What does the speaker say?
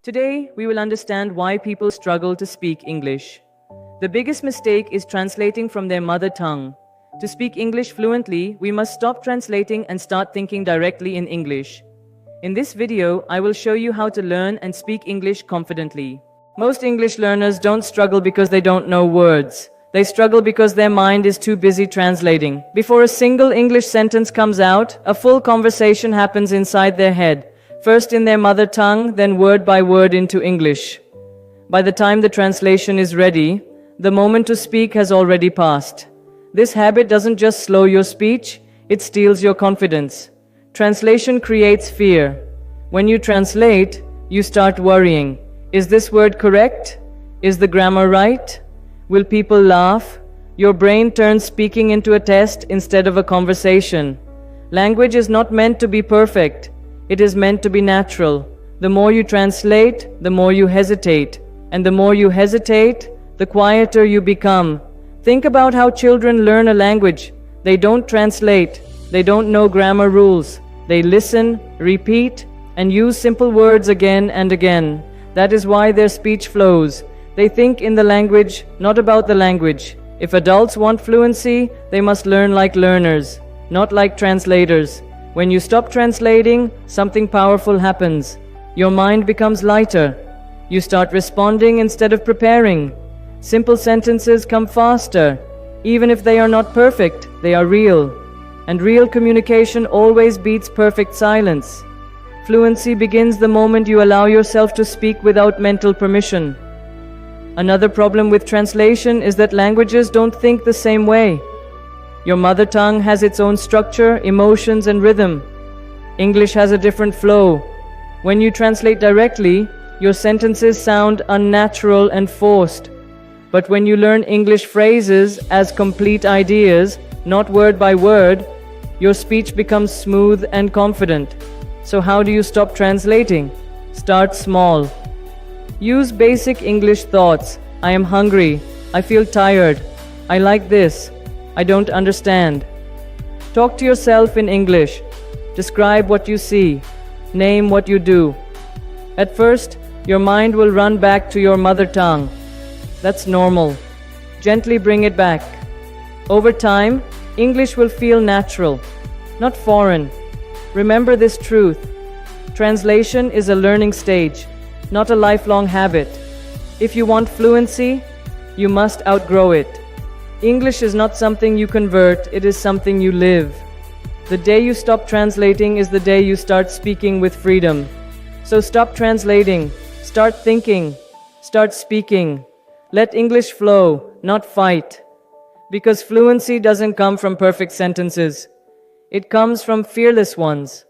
Today, we will understand why people struggle to speak English. The biggest mistake is translating from their mother tongue. To speak English fluently, we must stop translating and start thinking directly in English. In this video, I will show you how to learn and speak English confidently. Most English learners don't struggle because they don't know words. They struggle because their mind is too busy translating. Before a single English sentence comes out, a full conversation happens inside their head. First in their mother tongue, then word by word into English. By the time the translation is ready, the moment to speak has already passed. This habit doesn't just slow your speech, it steals your confidence. Translation creates fear. When you translate, you start worrying. Is this word correct? Is the grammar right? Will people laugh? Your brain turns speaking into a test instead of a conversation. Language is not meant to be perfect. It is meant to be natural. The more you translate, the more you hesitate. And the more you hesitate, the quieter you become. Think about how children learn a language. They don't translate. They don't know grammar rules. They listen, repeat, and use simple words again and again. That is why their speech flows. They think in the language, not about the language. If adults want fluency, they must learn like learners, not like translators. When you stop translating, something powerful happens. Your mind becomes lighter. You start responding instead of preparing. Simple sentences come faster. Even if they are not perfect, they are real. And real communication always beats perfect silence. Fluency begins the moment you allow yourself to speak without mental permission. Another problem with translation is that languages don't think the same way. Your mother tongue has its own structure, emotions, and rhythm. English has a different flow. When you translate directly, your sentences sound unnatural and forced. But when you learn English phrases as complete ideas, not word by word, your speech becomes smooth and confident. So how do you stop translating? Start small. Use basic English thoughts. I am hungry. I feel tired. I like this. I don't understand. Talk to yourself in English. Describe what you see. Name what you do. At first, your mind will run back to your mother tongue. That's normal. Gently bring it back. Over time, English will feel natural, not foreign. Remember this truth. Translation is a learning stage, not a lifelong habit. If you want fluency, you must outgrow it. English is not something you convert, it is something you live. The day you stop translating is the day you start speaking with freedom. So stop translating, start thinking, start speaking. Let English flow, not fight. Because fluency doesn't come from perfect sentences. It comes from fearless ones.